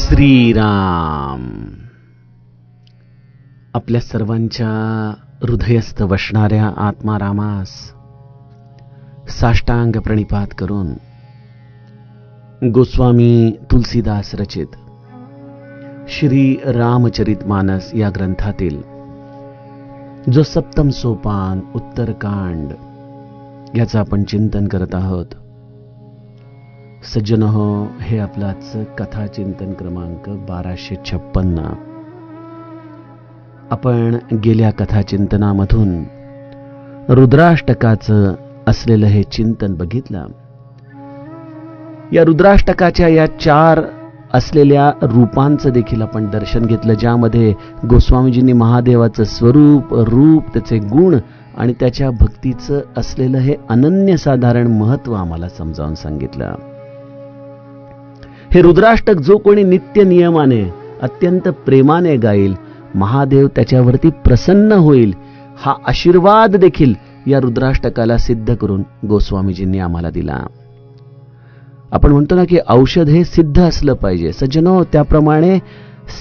श्रीराम. आपल्या सर्वांच्या हृदयस्थ वसणाऱ्या आत्मारामास साष्टांग प्रणिपात करून गोस्वामी तुलसीदास रचित श्री रामचरितमानस या ग्रंथातील जो सप्तम सोपान उत्तरकांड याचं आपण चिंतन करत आहोत. सज्जन हो, हे आपलाच कथा चिंतन क्रमांक 1256. आपण गेल्या कथा चिंतनामधून रुद्राष्टकाचं असलेलं हे चिंतन बघितलं. या रुद्राष्टकाच्या या 4 असलेल्या रूपांचं देखील आपण दर्शन घेतलं, ज्यामध्ये गोस्वामीजींनी महादेवाचं स्वरूप, रूप, त्याचे गुण आणि त्याच्या भक्तीचं असलेलं हे अनन्यसाधारण महत्व आम्हाला समजावून सांगितलं. हे रुद्राष्टक जो कोणी नित्य नियमाने अत्यंत प्रेमाने गाईल, महादेव त्याच्यावरती प्रसन्न होईल, हा आशीर्वाद देखील या रुद्राष्टकाला सिद्ध करून गोस्वामीजींनी आम्हाला दिला. आपण म्हणतो ना की औषध हे सिद्ध असलं पाहिजे. सज्जनो, त्याप्रमाणे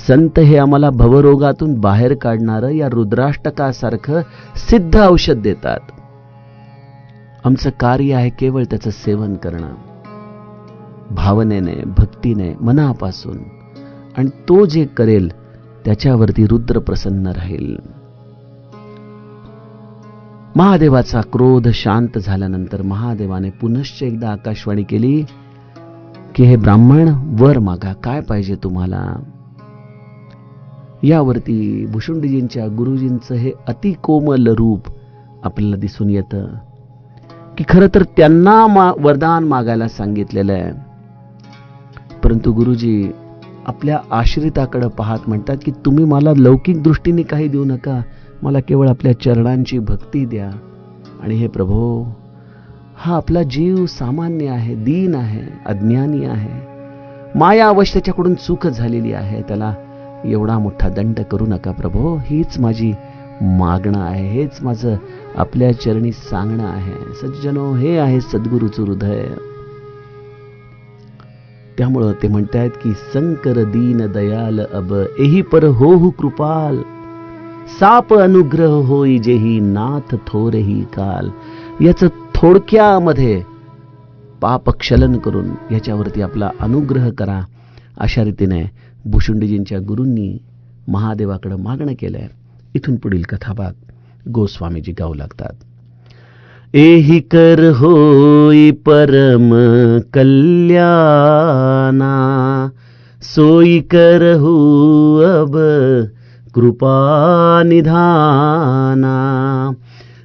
संत हे आम्हाला भवरोगातून बाहेर काढणारं या रुद्राष्टकासारखं सिद्ध औषध देतात. आमचं कार्य आहे केवळ त्याचं सेवन करणं, भावनेने, भक्तीने, मनापासून, आणि तो जे करेल त्याच्यावरती रुद्र प्रसन्न राहील. महादेवाचा क्रोध शांत झाल्यानंतर महादेवाने पुनश्च एकदा आकाशवाणी केली की हे ब्राह्मण, वर मागा, काय पाहिजे तुम्हाला. यावरती भुषुंडीजींच्या गुरुजींचं हे अति कोमल रूप आपल्याला दिसून येतं की खरं तर त्यांना वरदान मागायला सांगितलेलं आहे, परंतु गुरुजी आपल्या आश्रिताकडे पाहत म्हणतात की तुम्ही मला लौकिक दृष्टीने काही देऊ नका, मला केवळ आपल्या चरणांची भक्ती द्या. आणि हे प्रभो, हा आपला जीव सामान्य आहे, दीन आहे, अज्ञानी आहे, माया अवश्य त्याच्याकडून चूक झालेली आहे, त्याला एवढा मोठा दंड करू नका प्रभो. हीच माझी मागणं आहे, हेच माझं आपल्या चरणी सांगणं आहे. सज्जनो, हे आहे सद्गुरूचं हृदय. त्यामुळं ते म्हणतायत की संकर दीन दयाल अब एही पर होहु कृपाल, साप अनुग्रह होई जेही नाथ थोरही काल. याचं थोडक्यामध्ये पापक्षलन करून याच्यावरती आपला अनुग्रह करा, अशा रीतीने भुषुंडीजींच्या गुरूंनी महादेवाकडे मागणं केलंय. इथून पुढील कथाभाग गोस्वामीजी गाऊ लागतात. एही कर होई परम कल्याणा, सोई करहु अब कृपा निधाना.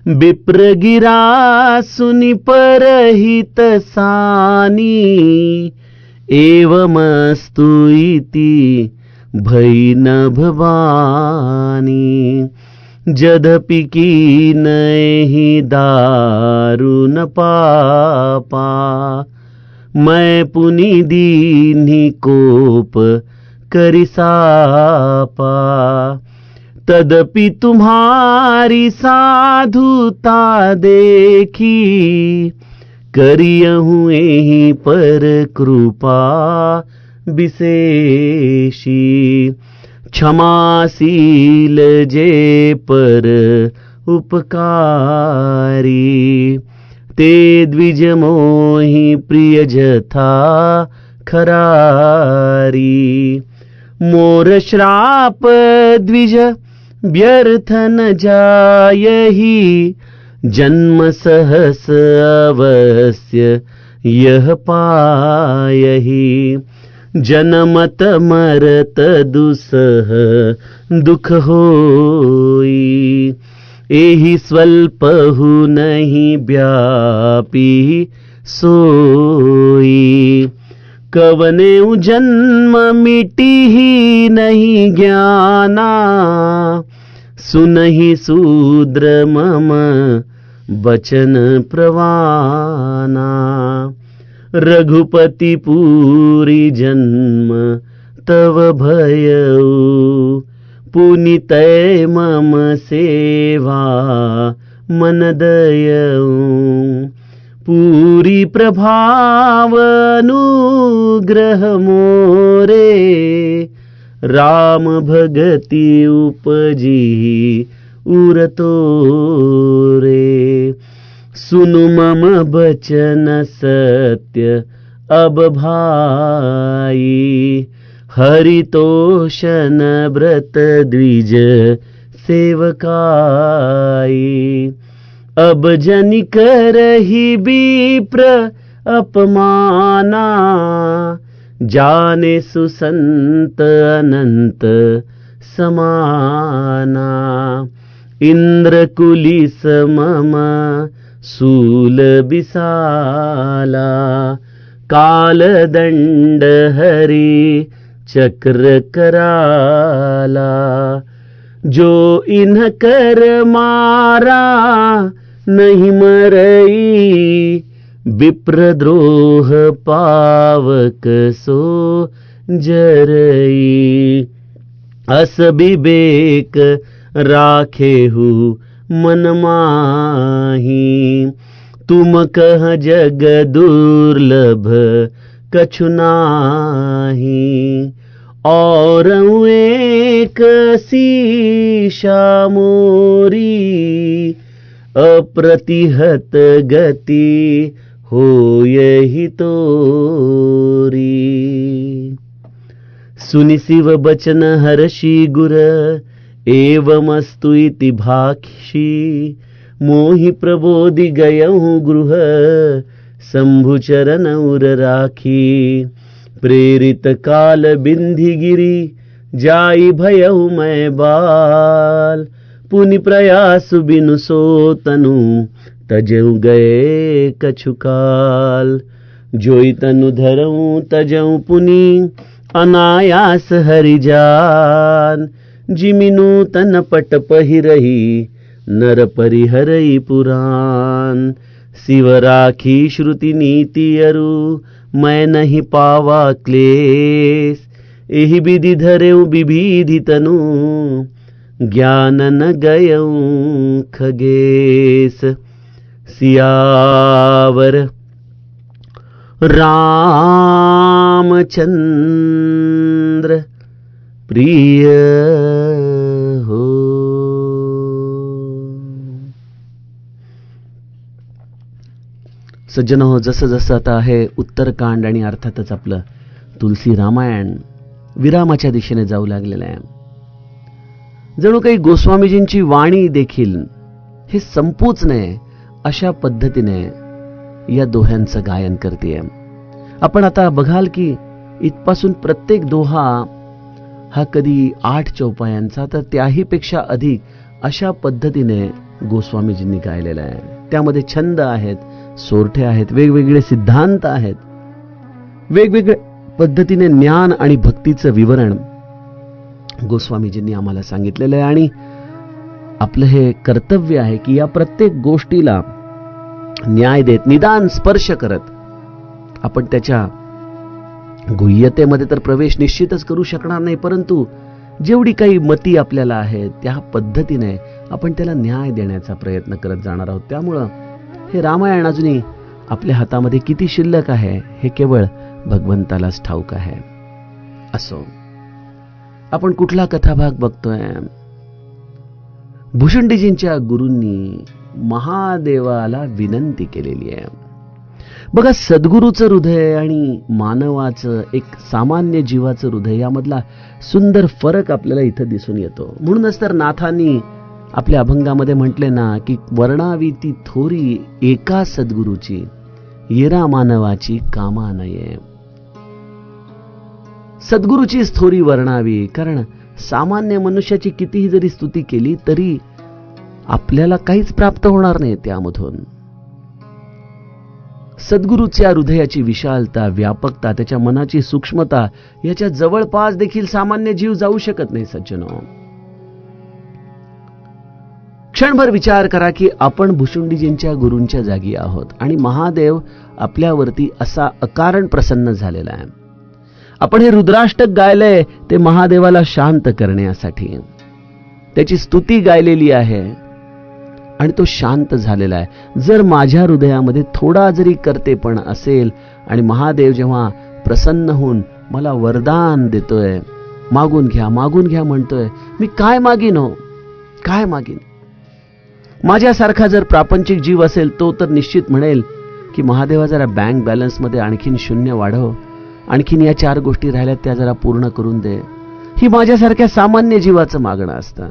विप्रगिरा सुनि परहित सानी, एवमस्तु इति भई न भवानी. जदपि कीन्हि दारुण पापा, मैं पुनि दीन्हि कोप करि सापा. तदपि तुम्हारी साधुता देखी, करियहूँ एहि पर कृपा विशेषी. क्षमाशील जे पर उपकारी, ते द्विज मोहि प्रिय जथा खरारी. मोर श्राप द्विज व्यर्थ न जायहि, जन्म सहस अवश्य यह पायहि. जनमत मरत दुसह दुख होई, एहि स्वल्पहु नहीं व्यापी सोई. कवनेउ जन्म मिटी ही नहीं ज्ञाना, सुनहि शूद्र मम वचन प्रवाना. रघुपति पूरी जन्म तव भयउ, पुनितय मम सेवा मन दयउ. पुरी प्रभाव अनुग्रह मोरे, राम भगति उपजी उरतो रे। सुनु मम बचन सत्य अब भाई, हरितोषण व्रत द्विज सेवकाई। अब जनि करहि विप्र अपमाना, जाने सुसंत अनंत समाना। इंद्र कुलिस मम सूल बिसाला, काल दंड हरि चक्र कराला। जो इन्ह कर मारा नहीं मरई, विप्रद्रोह पावक सो जरई। अस विवेक राखेहु मन माही, तुम कह जग दुर्लभ कछु नाही। और एक शीशा मोरी, अप्रतिहत गति हो यही तोरी। सुनि शिव बचन हर्षि गुर, एवमस्तु इति भाक्षी। मोहि प्रबोधि गयहु गृह, शंभु चरण उर राखी। प्रेरित काल बिंधि गिरी, जाई भयहु मैं बाल। पुनि प्रयास बिनु सो तनु, तजऊ गए कछु काल। जोई तनु धरऊं तजऊ पुनि, अनायास हरि जान। जिमिनु तन पट पहिरही, नर परिहरई पुराण। शिव राखी श्रुति नीति अरु, मैं नहीं पावा क्लेश। एहि विधि धरेऊ विविधि तनु, ज्ञान न गयऊं खगेश। सियावर रामचंद्र प्रिय हो। सज्जन हो, जसं जसं आता आहे उत्तरकांड आणि अर्थातच आपलं तुलसी रामायण विरामाच्या दिशेने जाऊ लागलेलं आहे. जणू काही गोस्वामीजींची वाणी देखील हे संपूच नये अशा पद्धतीने या दोह्यांचं गायन करते. आपण आता बघाल की इथपासून प्रत्येक दोहा हा कधी 8 चौपायांचा तर त्याही पेक्षा अधिक अशा पद्धतीने गोस्वामीजींनी गायलेला आहे. त्यामध्ये छंद आहेत, सोरठे आहेत, वेगवेगळे सिद्धांत आहेत, वेगवेगळ्या पद्धतीने ज्ञान आणि भक्तीचं विवरण गोस्वामीजींनी आम्हाला सांगितलेलं आहे. आणि आपलं हे कर्तव्य आहे की या प्रत्येक गोष्टीला न्याय देत, निदान स्पर्श करत आपण त्याच्या गुह्यतेमध्ये तर प्रवेश निश्चितच करू शकणार नाही, परंतु जेवढी काही मती आपल्याला आहे त्या पद्धतीने आपण त्याला न्याय देण्याचा प्रयत्न करत जाणार आहोत. त्यामुळं हे रामायण अजूनही आपल्या हातामध्ये किती शिल्लक आहे हे केवळ भगवंतालाच ठाऊक आहे. असो, आपण कुठला कथाभाग बघतोय? भुषुंडीजींच्या गुरूंनी महादेवाला विनंती केलेली आहे. बघा, सद्गुरूचं हृदय आणि मानवाचं, एक सामान्य जीवाचं हृदय यामधला सुंदर फरक आपल्याला इथं दिसून येतो. म्हणूनच तर नाथांनी आपल्या अभंगामध्ये म्हटले ना की वर्णावी ती थोरी एका सद्गुरूची, येरा मानवाची कामा नये. सद्गुरूचीच थोरी वर्णावी, कारण सामान्य मनुष्याची कितीही जरी स्तुती केली तरी आपल्याला काहीच प्राप्त होणार नाही त्यामधून. सद्गुरूच्या हृदयाची विशालता, व्यापकता, त्याच्या मनाची सूक्ष्मता याच्या जवळपास देखील सामान्य जीव जाऊ शकत नाही. सज्जनो, क्षणभर विचार करा की आपण भुषुंडीजींच्या गुरूंच्या जागी आहोत आणि महादेव आपल्यावरती असा अकारण प्रसन्न झालेला आहे. आपण हे रुद्राष्टक गायलंय ते महादेवाला शांत करण्यासाठी, त्याची स्तुती गायलेली आहे आणि तो शांत झालेला आहे. जर माझ्या हृदयामध्ये थोडा जरी कर्तेपण असेल आणि महादेव जेव्हा प्रसन्न होऊन मला वरदान देतोय, मागून घ्या मागून घ्या म्हणतोय, मी काय मागीन हो, काय मागीन? माझ्यासारखा जर प्रापंचिक जीव असेल तो तर निश्चित म्हणेल की महादेवा जरा बँक बॅलन्समध्ये आणखीन शून्य वाढव, आणखीन या 4 गोष्टी राहिल्यात त्या जरा पूर्ण करून दे. ही माझ्यासारख्या सामान्य जीवाचं मागणं असतं.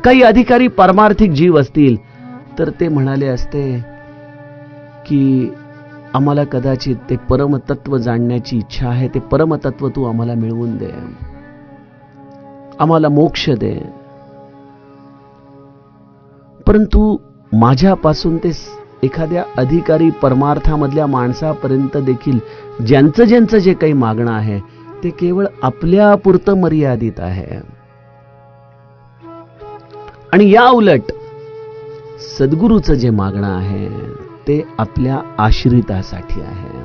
काही अधिकारी परमार्थिक जीव असतील तर ते म्हणाले असते की आम्हाला कदाचित ते परमतत्व जाणण्याची इच्छा आहे, ते परमतत्व तू आम्हाला मिळवून दे, आम्हाला मोक्ष दे. परंतु माझ्यापासून ते एखाद्या अधिकारी परमार्थामधल्या माणसापर्यंत देखील ज्यांचं ज्यांचं जे काही मागणं आहे ते केवळ आपल्यापुरतं मर्यादित आहे. आणि या उलट सद्गुरूचं जे मागणं आहे ते आपल्या आश्रितासाठी आहे.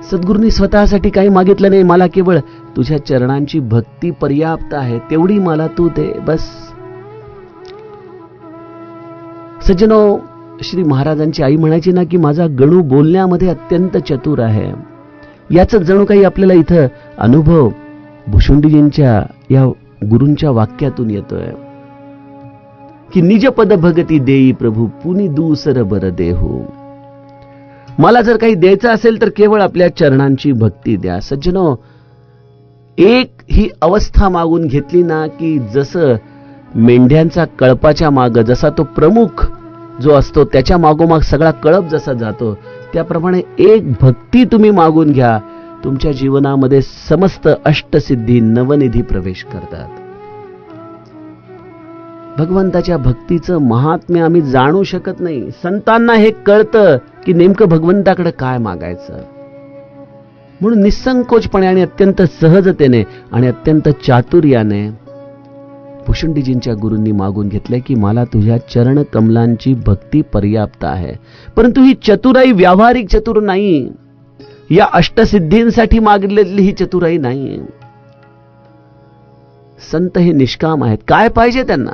सद्गुरूंनी स्वतःसाठी काही मागितलं नाही, मला केवळ तुझ्या चरणांची भक्ती पर्याप्त आहे, तेवढी मला तू दे बस. सज्जनो, श्री महाराजांची आई म्हणायची ना की माझा गणू बोलण्यामध्ये अत्यंत चतुर आहे. याच जणू काही आपल्याला इथं अनुभव भुशुंडीजींच्या या गुरूंच्या वाक्यातून येतोय की निज पद भगती देई प्रभू पुनी दूसर बर देहू. मला जर काही द्यायचं असेल तर केवळ आपल्या चरणांची भक्ती द्या. सज्जनो, एक ही अवस्था मागून घेतली ना की जसं मेंढ्यांचा कळपाच्या माग जसा तो प्रमुख जो असतो त्याच्या मागोमाग सगळा कळप जसा जातो, त्याप्रमाणे एक भक्ती तुम्ही मागून घ्या, तुमच्या जीवनामध्ये समस्त अष्टसिद्धी नवनिधी प्रवेश करतात. भगवंताच्या भक्तीचं महात्म्य आम्ही जाणू शकत नाही. संतांना हे कळतं की नेमकं भगवंताकडे काय मागायचं, म्हणून निसंकोचपणे आणि अत्यंत सहजतेने आणि अत्यंत चातुर्याने भुशुंडीजींच्या गुरूंनी मागून घेतलंय की मला तुझ्या चरण कमलांची भक्ती पर्याप्त आहे. परंतु ही चतुराई व्यावहारिक चतुर नाही, या अष्टसिद्धींसाठी मागितलेली ही चतुराई नाही. संत हे निष्काम आहेत. काय पाहिजे त्यांना?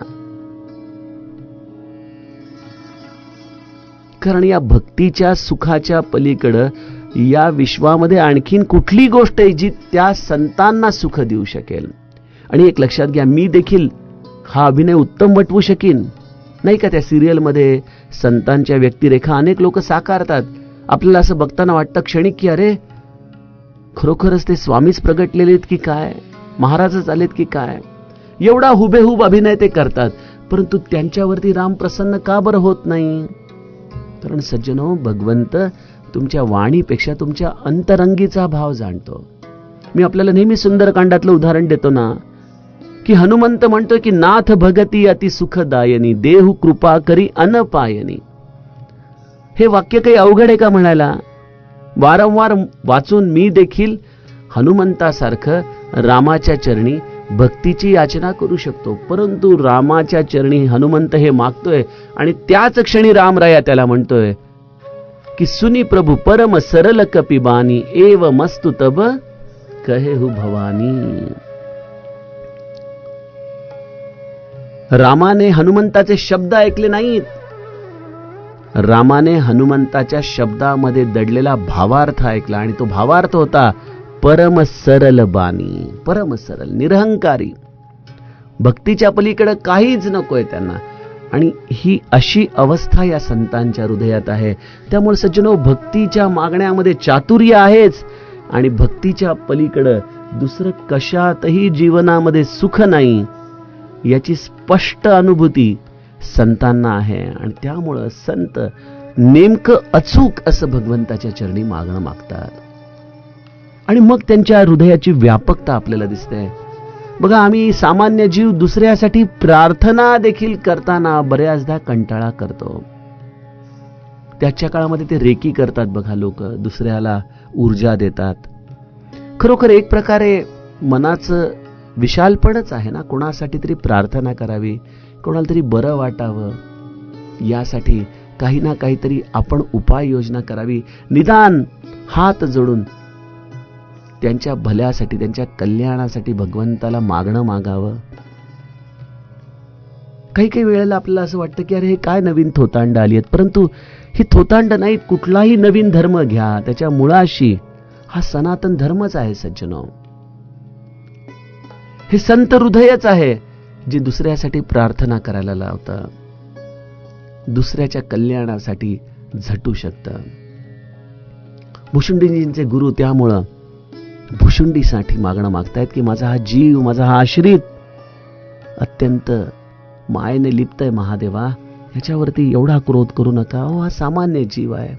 कारण या भक्तीच्या सुखाच्या पलीकडं या विश्वामध्ये आणखीन कुठली गोष्ट आहे जी त्या संतांना सुख देऊ शकेल? आणि एक लक्षात घ्या, मी देखील हा अभिनय उत्तम वटवू शकीन नाही का? त्या सिरियलमध्ये संतांच्या व्यक्तिरेखा अनेक लोक साकारतात. आपल्याला असं बघताना वाटतं क्षणिक की अरे खरोखरच ते स्वामीच प्रगटलेले आहेत की काय, महाराजच आलेत की काय. एवढा हुबेहूब अभिनय ते करतात, परंतु त्यांच्यावरती राम प्रसन्न का बरं होत नाही? कारण सज्जनो, भगवंत तुमच्या वाणीपेक्षा तुमच्या अंतरंगीचा भाव जाणतो. मी आपल्याला नेहमी सुंदरकांडातलं उदाहरण देतो ना की हनुमंत म्हणतो की नाथ भगती अति सुखदायनी देहू कृपा करी अनपायनी. हे वाक्य काही अवघड आहे का म्हणायला? वारंवार वाचून मी देखील हनुमंतासारखं रामाच्या चरणी भक्तीची याचना करू शकतो. परंतु रामाच्या चरणी हनुमंत हे मागतोय आणि त्याच क्षणी रामराया त्याला म्हणतोय की सुनी प्रभु परम सरल कपिबानी एव मस्तु तब कहे हु भवानी. रामाने हनुमंताचे शब्द ऐकले नाहीत, रामाने हनुमंताच्या शब्दामध्ये दडलेला भावार्थ ऐकला आणि तो भावार्थ होता परम सरल बानी, परम सरल, निरहंकारी. भक्तीच्या पलीकडे काहीच नकोय त्यांना. आणि ही अशी अवस्था या संतांच्या हृदयात आहे. त्यामुळे सज्जनो, भक्तीच्या मागण्यामध्ये चातुर्य आहेच आणि भक्तीच्या पलीकडे दुसरं कशातही जीवनामध्ये सुख नाही याची स्पष्ट अनुभूती संतांना आहे. आणि त्यामुळं संत नेमकं अचूक असं भगवंताच्या चरणी मागणं मागतात आणि मग त्यांच्या हृदयाची व्यापकता आपल्याला दिसते. बघा, आम्ही सामान्य जीव दुसऱ्यासाठी प्रार्थना देखील करताना बऱ्याचदा कंटाळा करतो. त्याच्या काळामध्ये ते रेकी करतात बघा लोक, दुसऱ्याला ऊर्जा देतात. खरोखर एक प्रकारे मनाचं विशालपणच आहे ना, कोणासाठी तरी प्रार्थना करावी, कोणाला तरी बरं वाटावं, यासाठी काही ना काहीतरी आपण उपाययोजना करावी. निदान हात जोडून त्यांच्या भल्यासाठी, त्यांच्या कल्याणासाठी भगवंताला मागणं मागावं. काही काही वेळेला आपल्याला असं वाटतं की अरे हे काय नवीन थोतांड आली आहेत, परंतु ही थोतांड नाहीत. कुठलाही नवीन धर्म घ्या, त्याच्या मुळाशी हा सनातन धर्मच आहे सज्जनो. हे संत हृदयच आहे जे दुसऱ्यासाठी प्रार्थना करायला लावतं, दुसऱ्याच्या कल्याणासाठी झटू शकतं. भुशुंडीजींचे गुरु त्यामुळं भुशुंडीसाठी मागणं मागतायत की माझा हा जीव, माझा हा आश्रित अत्यंत मायेने लिप्त आहे महादेवा, ह्याच्यावरती एवढा क्रोध करू नका. हा सामान्य जीव आहे.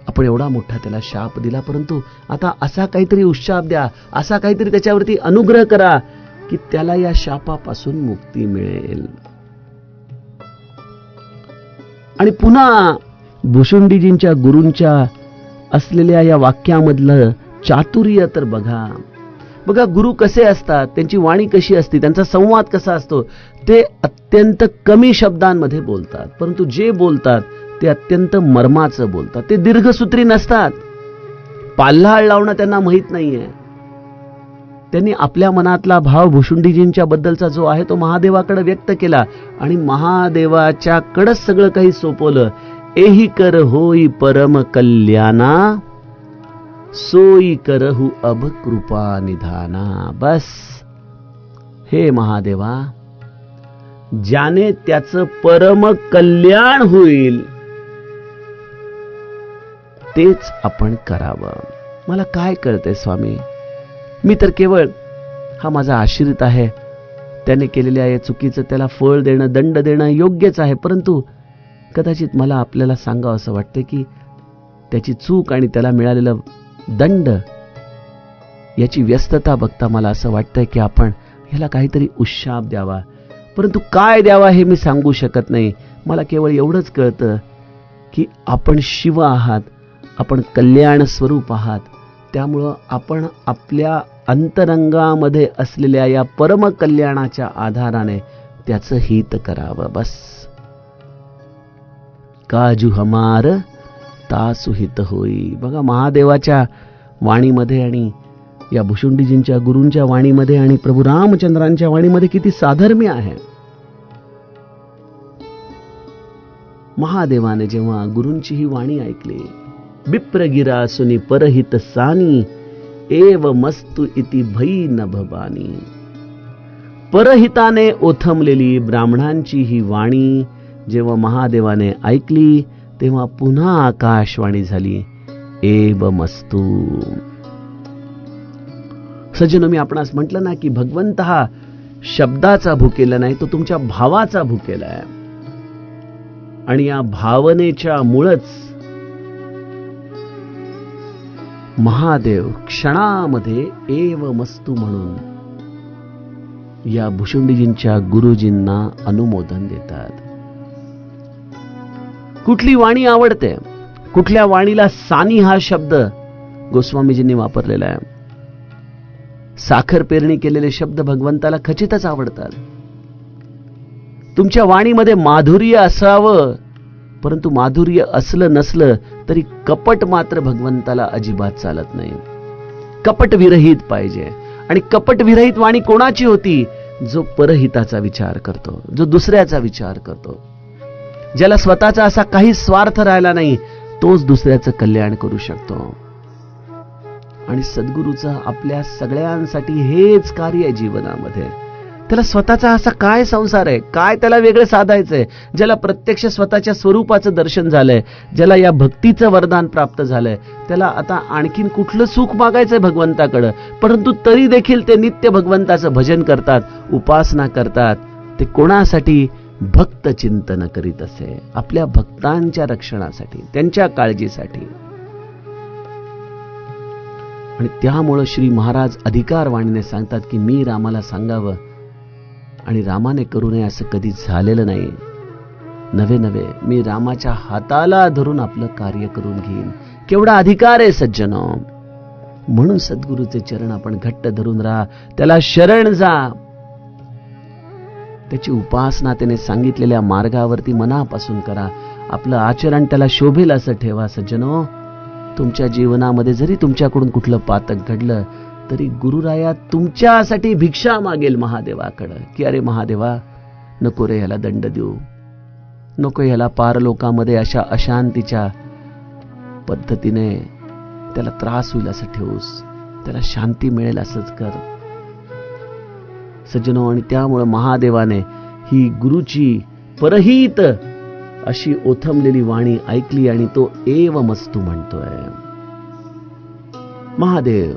आपण एवढा मोठा त्याला शाप दिला, परंतु आता असा काहीतरी उशाप द्या, असा काहीतरी त्याच्यावरती अनुग्रह करा की त्याला या शापापासून मुक्ती मिळेल. आणि पुन्हा भुशुंडीजींच्या गुरूंच्या असलेल्या या वाक्यामधलं चातुर्य तर बघा. बघा गुरु कसे असतात, त्यांची वाणी कशी असते, त्यांचा संवाद कसा असतो. ते अत्यंत कमी शब्दांमध्ये बोलतात, परंतु जे बोलतात ते अत्यंत मर्माचं बोलतात. ते दीर्घसूत्री नसतात. पाल्हाळ लावणं त्यांना माहित नाहीये. त्यांनी आपल्या मनातला भाव भुशुंडीजींच्या बद्दलचा जो आहे तो महादेवाकडे व्यक्त केला आणि महादेवाच्या कडच सगळं काही सोपवलं. एही कर होई परम कल्याणा, सोई करहु अब कृपा निधाना. बस हे महादेवा, ज्याने त्याचं परम कल्याण होईल तेच आपण करावं. मला काय कळतंय स्वामी, मी तर केवळ हा माझा आश्रित आहे, त्याने केलेल्या या चुकीचं त्याला फळ देणं, दंड देणं योग्यच आहे, परंतु कदाचित मला आपल्याला सांगावं असं वाटतं की त्याची चूक आणि त्याला मिळालेला दंड याची व्यस्तता बघता मला असं वाटतंय की आपण ह्याला काहीतरी उशाप द्यावा. परंतु काय द्यावा हे मी सांगू शकत नाही. मला केवळ एवढंच कळतं की आपण शिव आहात, आपण कल्याण स्वरूप आहात. त्यामुळं आपण आपल्या अंतरंगामध्ये असलेल्या या परम कल्याणाच्या आधाराने त्याचं हित करावं. बस काजू हमार तासु हित होई. बघा महादेवाच्या वाणीमध्ये आणि या भुशुंडीजींच्या गुरूंच्या वाणीमध्ये आणि प्रभू रामचंद्रांच्या वाणीमध्ये किती साधर्म्य आहे. महादेवाने जेव्हा गुरूंची ही वाणी ऐकली, बिप्रगिरा सुनी परहित सानी, एव मस्तु इति भई नभबानी. परहिताने ओथमलेली ब्राह्मणांची ही वाणी जेव्हा महादेवाने ऐकली तेव्हा पुन्हा आकाशवाणी झाली, एव मस्तु. सज्जनो, मी आपणास म्हटलं ना की भगवंत हा शब्दाचा भुकेला नाही, तो तुमच्या भावाचा भुकेला आहे. आणि या भावनेच्या मुळच महादेव क्षणामध्ये एव मस्तु म्हणून या भुशुंडीजींच्या गुरुजींना अनुमोदन देतात. कुठली वाणी आवडते, कुठल्या वाणीला सानी हा शब्द गोस्वामीजींनी वापरलेला आहे. साखर पेरणी केलेले शब्द भगवंताला खचितच आवडतात. तुमच्या वाणीमध्ये माधुर्य असावं, परंतु माधुर्य असलं नसलं तरी कपट मात्र भगवंताला अजिबात चालत नाही. कपट विरहित पाहिजे. आणि कपट विरहित वाणी कोणाची होती? जो परहिताचा विचार करतो, जो दुसऱ्याचा विचार करतो, ज्याला स्वतःचा असा काही स्वार्थ राहिला नाही, तोच दुसऱ्याचं कल्याण करू शकतो. आणि सद्गुरूचं आपल्या सगळ्यांसाठी हेच कार्य आहे जीवनामध्ये. त्याला स्वतःचा असा काय संसार आहे, काय त्याला वेगळं साधायचंय, ज्याला प्रत्यक्ष स्वतःच्या स्वरूपाचं दर्शन झालंय, ज्याला या भक्तीचं वरदान प्राप्त झालंय, त्याला आता आणखीन कुठलं सुख मागायचंय भगवंताकडं. परंतु तरी देखील ते नित्य भगवंताचं भजन करतात, उपासना करतात. ते कोणासाठी? भक्त चिंतन करीत असे, आपल्या भक्तांच्या रक्षणासाठी, त्यांच्या काळजीसाठी. आणि त्यामुळे श्री महाराज अधिकारवाणीने सांगतात की मी रामाला सांगावं आणि रामाने करू नये असं कधी झालेलं नाही. नवे नवे मी रामाच्या हाताला धरून आपलं कार्य करून घेईन. केवढा अधिकार आहे सज्जनो. म्हणून सद्गुरूचे चरण आपण घट्ट धरून राहा, त्याला शरण जा, त्याची उपासना त्याने सांगितलेल्या मार्गावरती मनापासून करा. आपलं आचरण त्याला शोभेल असं ठेवा. सज्जनो, तुमच्या जीवनामध्ये जरी तुमच्याकडून कुठलं पातक घडलं तरी गुरुराया तुमच्यासाठी भिक्षा मागेल महादेवाकडं की अरे महादेवा, नको रे ह्याला दंड देऊ, नको ह्याला पारलोकामध्ये अशा अशांतीच्या पद्धतीने त्याला त्रास होईल असं ठेवूस, त्याला शांती मिळेल असंच कर. सज्जनो, आणि त्यामुळे महादेवाने ही गुरुची परहित अशी ओथंबलेली वाणी ऐकली आणि तो एवमस्तु म्हणतोय. महादेव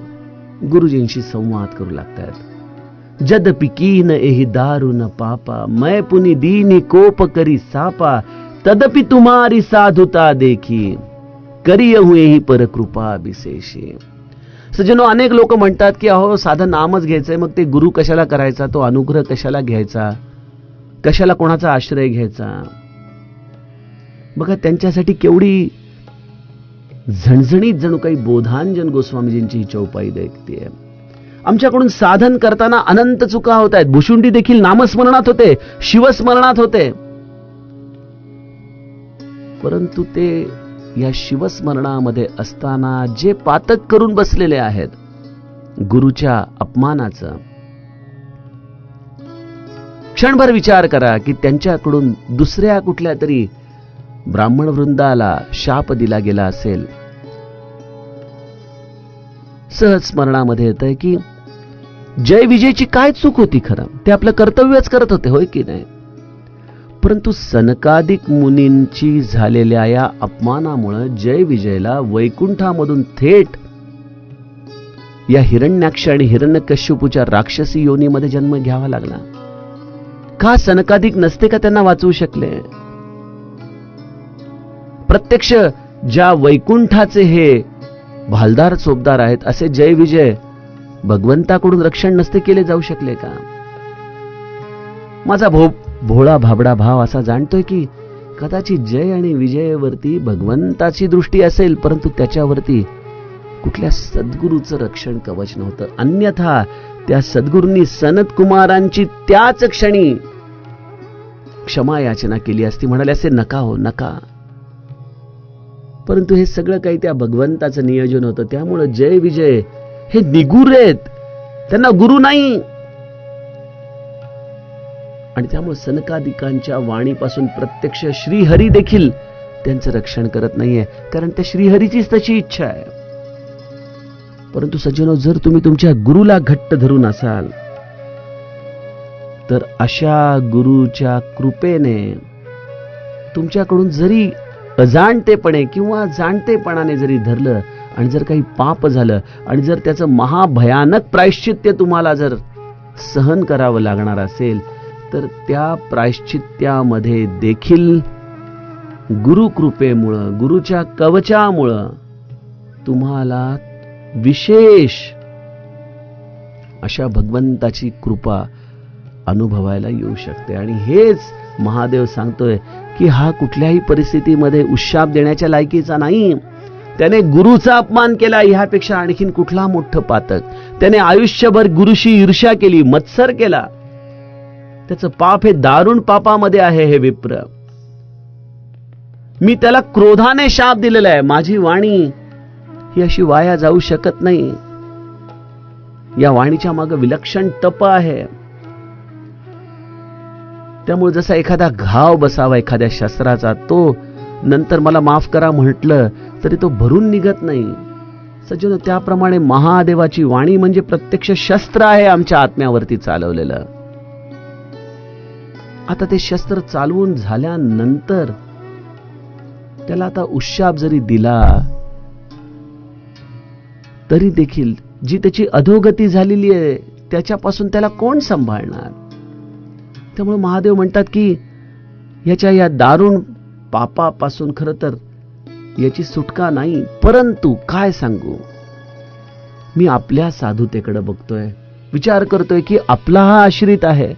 गुरुजींशी संवाद करू लागतात. जदपि कीन एहि दारुन पापा, मैं पुनि दीनी कोप करी सापा, तदपि तुम्हारी साधुता देखी, करियहु एहि पर कृपा विशेषी. सज्जनो, अनेक लोक म्हणतात की अहो साधं नामच घ्यायचंय, मग ते गुरु कशाला करायचा, तो अनुग्रह कशाला घ्यायचा, कशाला कोणाचा आश्रय घ्यायचा. बघा त्यांच्यासाठी केवढी झणझणीत जणू काही बोधांजन गोस्वामीजींची ही चौपाई देखते. आमच्याकडून साधन करताना अनंत चुका होत आहेत. भुशुंडी देखील नामस्मरणात होते, शिवस्मरणात होते, परंतु ते या शिवस्मरणामध्ये असताना जे पातक करून बसलेले आहेत गुरुच्या अपमानाचं, क्षणभर विचार करा की त्यांच्याकडून दुसऱ्या कुठल्या तरी ब्राह्मण वृंदाला शाप दिला गेला असेल. सहज स्मरणामध्ये येतंय की जय विजयची काय चूक होती, खरं ते आपलं कर्तव्यच करत होते, होय की नाही. परंतु सनकादिक मुनींची झालेल्या या अपमानामुळे जय विजयला वैकुंठामधून थेट या हिरण्याक्ष आणि हिरण्यकश्यपूच्या राक्षसी योनीमध्ये जन्म घ्यावा लागला. का सनकादिक नसते का त्यांना वाचवू शकले? प्रत्यक्ष ज्या वैकुंठाचे हे भालदार चोपदार आहेत असे जय विजय भगवंताकडून रक्षण नसते केले जाऊ शकले का? माझा भोळा भाबडा भाव असा जाणतोय की कदाचित जय आणि विजयावरती भगवंताची दृष्टी असेल, परंतु त्याच्यावरती कुठल्या सद्गुरूचं रक्षण कवच नव्हतं. अन्यथा त्या सद्गुरूंनी सनत कुमारांची त्याच क्षणी क्षमा याचना केली असती, म्हणाले असे नका हो नका. परंतु हे सगळं काही त्या भगवंताचं नियोजन होतं. त्यामुळे जय विजय हे निगूर आहेत, त्यांना गुरु नाही. आणि त्यामुळे सनकादिकांच्या वाणीपासून प्रत्यक्ष श्रीहरी देखील त्यांचं रक्षण करत नाहीये, कारण त्या श्रीहरीचीच तशी इच्छा आहे. परंतु सज्जनो, जर तुम्ही तुमच्या गुरुला घट्ट धरून असाल तर अशा गुरुच्या कृपेने तुमच्याकडून जरी अजाणतेपणे किंवा जाणतेपणाने जरी धरलं आणि जर काही पाप झालं आणि जर त्याचं महाभयानक प्रायश्चित्य तुम्हाला जर सहन करावं लागणार असेल, तर त्या प्रायश्चित्यामध्ये देखील गुरुकृपेमुळं, गुरुच्या कवचामुळं तुम्हाला विशेष अशा भगवंताची कृपा अनुभवायला येऊ शकते. आणि हेच महादेव सांगतोय की हा कुठल्याही परिस्थितीमध्ये उशाप देण्याच्या लायकीचा नाही. त्याने गुरुचा अपमान केला, ह्यापेक्षा आणखीन कुठला मोठं पातक. त्याने आयुष्यभर गुरुशी ईर्ष्या केली, मत्सर केला, त्याचं पाप हे दारुण पापामध्ये आहे. हे विप्र, मी त्याला क्रोधाने शाप दिलेला आहे. माझी वाणी ही अशी वाया जाऊ शकत नाही. या वाणीच्या मागे विलक्षण तप आहे. त्यामुळे जसा एखादा घाव बसावा एखाद्या शस्त्राचा, तो नंतर मला माफ करा म्हटलं तरी तो भरून निघत नाही. सज्जनो, त्याप्रमाणे महादेवाची वाणी म्हणजे प्रत्यक्ष शस्त्र आहे आमच्या आत्म्यावरती चालवलेलं. आता ते शस्त्र चालवून झाल्यानंतर त्याला आता उशाप जरी दिला तरी देखील जी त्याची अधोगती झालेली आहे त्याच्यापासून त्याला कोण सांभाळणार? त्यामुळे महादेव म्हणतात की याच्या या दारुण पापापासून खरं तर याची सुटका नाही. परंतु काय सांगू, मी आपल्या साधुतेकडे बघतोय, विचार करतोय की आपला हा आश्रित आहे,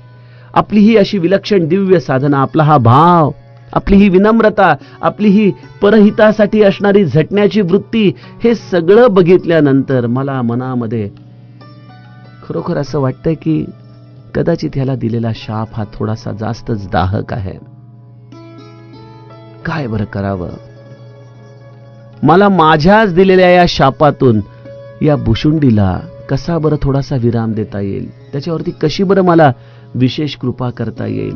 आपली ही अशी विलक्षण दिव्य साधना, आपला हा भाव, आपली ही विनम्रता, आपली ही परहितासाठी असणारी झटण्याची वृत्ती, हे सगळं बघितल्यानंतर मला मनामध्ये खरोखर असं वाटतंय की कदाचित ह्याला दिलेला शाप हा थोडासा जास्तच दाहक आहे. काय बरं करावं? मला माझ्याच दिलेल्या या शापातून या भुशुंडीला कसा बरं थोडासा विराम देता येईल, त्याच्यावरती कशी बरं मला विशेष कृपा करता येईल?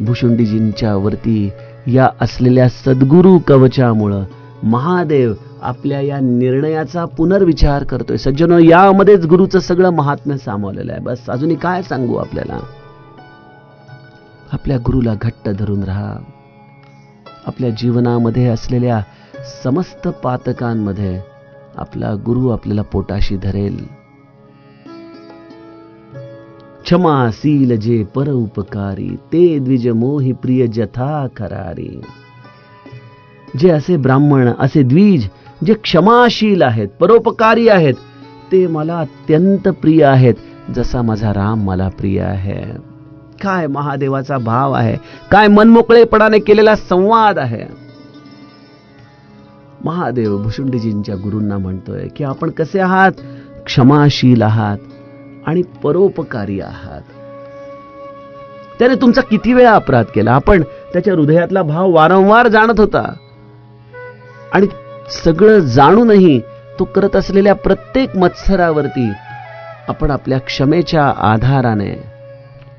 भुशुंडीजींच्या वरती या असलेल्या सद्गुरू कवचामुळं महादेव आपल्या या निर्णयाचा पुनर्विचार करतोय. सज्जनो, यामध्येच गुरुचं सगळं महात्म्य सामावलेलं आहे. बस अजूनही काय सांगू आपल्याला. आपल्या गुरुला घट्ट धरून राहा. आपल्या जीवनामध्ये असलेल्या समस्त पातकांमध्ये आपला गुरु आपल्याला पोटाशी धरेल. क्षमाशील जे पर उपकारी, ते द्विज मोही प्रिय जथा खरारी. जे असे ब्राह्मण, असे द्विज जे क्षमाशील आहेत, परोपकारी आहेत, ते मला अत्यंत प्रिय आहेत, जसा माझा राम मला प्रिय आहे. काय महादेवाचा भाव आहे, काय मनमोकळेपणाने केलेला संवाद आहे. महादेव भुशुंडीजींच्या गुरूंना म्हणतोय की आपण कसे आहात, क्षमाशील आहात आणि परोपकारी आहात. त्याने तुमचा किती वेळा अपराध केला, आपण त्याच्या हृदयातला भाव वारंवार जाणत होता आणि सगळं जाणूनही तो करत असलेल्या प्रत्येक मत्सरावरती आपण आपल्या क्षमेच्या आधाराने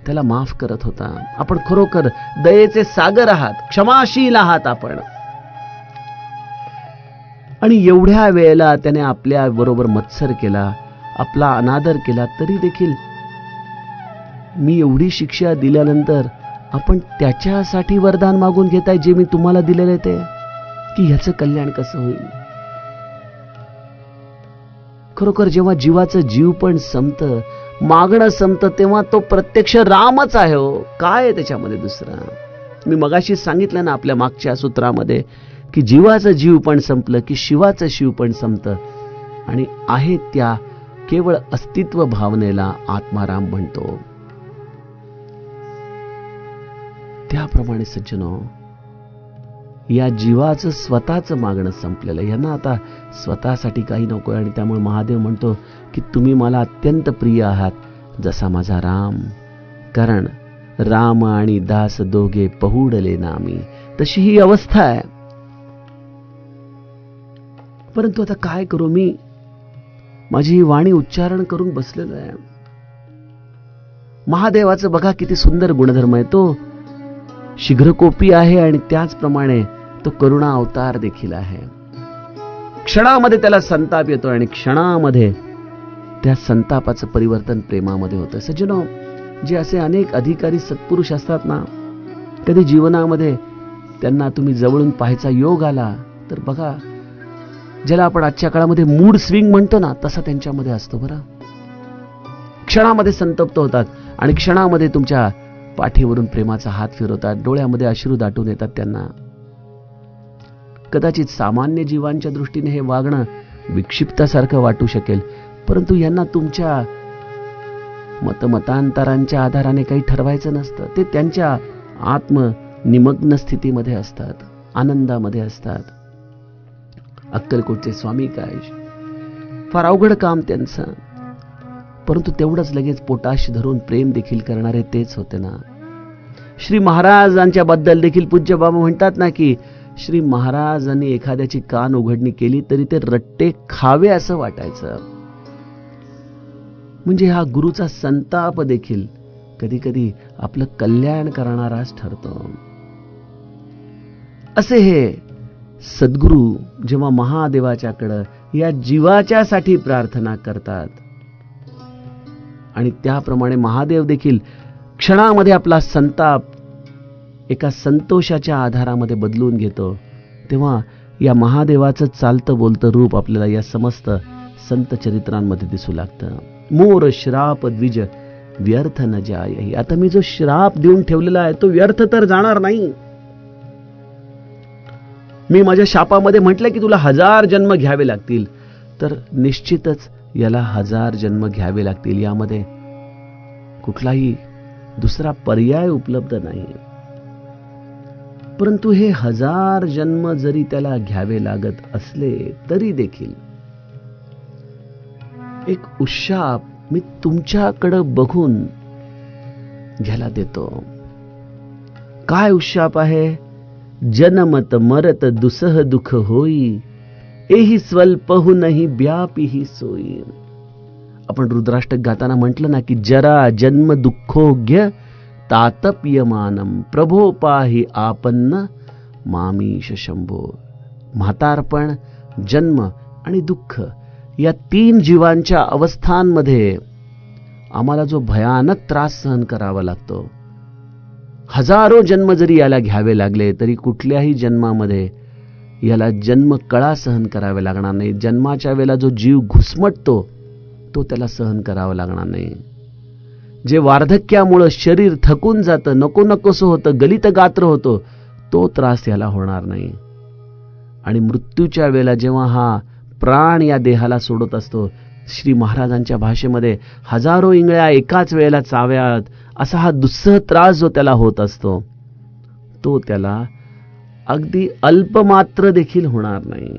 त्याला माफ करत होता. आपण खरोखर दयेचे सागर आहात, क्षमाशील आहात आपण. आणि एवढ्या वेळेला त्याने आपल्या बरोबर मत्सर केला, आपला अनादर केला, तरी देखील मी एवढी शिक्षा दिल्यानंतर आपण त्याच्यासाठी वरदान मागून घेताय जे मी तुम्हाला दिलेले ते, की ह्याचं कल्याण कसं होईल. खरोखर जेव्हा जीवाचं जीव पण संपतं, मागणं संपतं, तेव्हा तो प्रत्यक्ष रामच आहे हो. काय आहे त्याच्यामध्ये दुसरा. मी मगाशी सांगितलं ना आपल्या मागच्या सूत्रामध्ये की जीवाचं जीव पण संपलं की शिवाचं शिव पण संपतं आणि आहे त्या केवळ अस्तित्व भावनेला आत्माराम म्हणतो. त्याप्रमाणे सज्जनो, या जीवाचं स्वतःचं मागणं संपलेलं, यांना आता स्वतःसाठी काही नकोय आणि त्यामुळे महादेव म्हणतो की तुम्ही मला अत्यंत प्रिय आहात, जसा माझा राम. कारण राम आणि दास दोघे पहुडले नामी, तशी ही अवस्था आहे. परंतु आता काय करू, मी माझी ही वाणी उच्चारण करून बसलेलो आहे. महादेवाचं बघा किती सुंदर गुणधर्म आहे. तो शीघ्रकोपी आहे आणि त्याचप्रमाणे तो करुणा अवतार देखील आहे. क्षणामध्ये त्याला संताप येतो आणि क्षणामध्ये त्या संतापाचं परिवर्तन प्रेमामध्ये होतं. सज्जनो, जे असे अनेक अधिकारी सत्पुरुष असतात ना, कधी जीवनामध्ये त्यांना तुम्ही जवळून पाहायचा योग आला तर बघा, ज्याला आपण आजच्या काळामध्ये मूड स्विंग म्हणतो ना, तसा त्यांच्यामध्ये असतो बरं. क्षणामध्ये संतप्त होतात आणि क्षणामध्ये तुमच्या पाठीवरून प्रेमाचा हात फिरवतात, डोळ्यामध्ये अश्रू दाटून येतात त्यांना. कदाचित सामान्य जीवांच्या दृष्टीने हे वागणं विक्षिप्तासारखं वाटू शकेल, परंतु यांना तुमच्या मतमतांतरांच्या आधाराने काही ठरवायचं नसतं. ते त्यांच्या आत्मनिमग्न स्थितीमध्ये असतात, आनंदामध्ये असतात. अक्कलकोटचे स्वामी काय फार अवघड काम त्यांचं, परंतु तेवढंच लगेच पोटाश धरून प्रेम देखील करणारे तेच होते ना. श्री महाराजांच्या बद्दल देखील पूज्य बाबा म्हणतात ना की श्री महाराजांनी एखाद्याची कान उघडणी केली तरी ते रट्टे खावे असं वाटायचं. म्हणजे हा गुरुचा संताप देखील कधी कधी आपलं कल्याण करणाराच ठरतो. असे हे सद्गुरू जेव्हा महादेवाच्याकडं या जीवाच्यासाठी प्रार्थना करतात आणि त्याप्रमाणे महादेव देखील क्षणामध्ये आपला संताप एका संतोषाच्या आधारामध्ये बदलून घेतो, तेव्हा या महादेवाचं चालतं बोलतं रूप आपल्याला या समस्त संत चरित्रांमध्ये दिसू लागतं. मोर श्राप द्विज व्यर्थ न जायही. आता मी जो श्राप देऊन ठेवलेला आहे तो व्यर्थ तर जाणार नाही. मी माझ्या शापामध्ये म्हटलं की तुला 1000 जन्म घ्यावे लागतील, तर निश्चितच याला 1000 जन्म घ्यावे लागतील. यामध्ये कुठलाही दुसरा पर्याय उपलब्ध नाही. परंतु हे 1000 जन्म जरी त्याला घ्यावे लागत असले तरी देखील एक उशाप मी तुमच्याकडे बघून घ्यायला देतो. काय उशाप आहे? जनमत मरत दुसह दुख होई, एही स्वल्पहु नाही व्यापी ही सोयी. आपण रुद्राष्टक गाताना म्हटलं ना की जरा जन्म दुःखोग्य तातप्यमानम प्रभो पाहि आपन्न मामीश शंभो. म्हातारपण, जन्म आणि दुःख या 3 जीवांच्या अवस्थांमध्ये आम्हाला जो भयानक त्रास सहन करावा लागतो, हजारो जन्म जरी याला घ्यावे लागले तरी कुठल्याही जन्मामध्ये याला जन्म कळा सहन करावे लागणार नाही. जन्माच्या वेळेला जो जीव घुसमटतो तो त्याला सहन करावा लागणार नाही. जे वार्धक्यामुळे शरीर थकून जातं, नको नकोसं होतं, गलित गात्र होतो, तो त्रास याला होणार नाही. आणि मृत्यूच्या वेळेला जेव्हा हा प्राण या देहाला सोडत असतो, श्री महाराजांच्या भाषेमध्ये हजारो इंगळ्या एकाच वेळेला चाव्यात, असा हा दुस्सह त्रास जो त्याला होत असतो, तो त्याला अगदी अल्पमात्र देखील होणार नाही.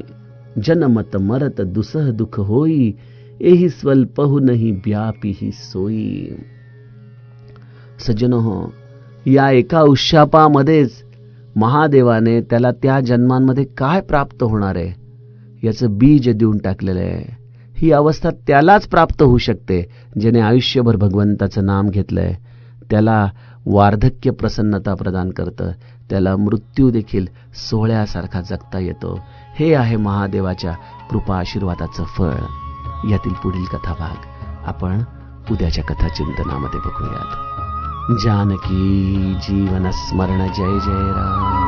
जनमत मरत दुसह दुख होई, एही स्वल्पहु नाही व्यापी ही सोयी. सज्जनो हो, या एका उशापामध्येच महादेवाने त्याला त्या जन्मांमध्ये काय प्राप्त होणार आहे याचं बीज देऊन टाकलेलं आहे. ही अवस्था त्यालाच प्राप्त होऊ शकते ज्याने आयुष्यभर भगवंताचं नाम घेतलंय. त्याला वार्धक्य प्रसन्नता प्रदान करतं, त्याला मृत्यू देखील सोहळ्यासारखा जगता येतो. हे आहे महादेवाच्या कृपा आशीर्वादाचं फळ. यातील पुढील कथाभाग आपण उद्याच्या कथा चिंतनामध्ये बघूयात. जानकी जीवन स्मरण. जय जय राम.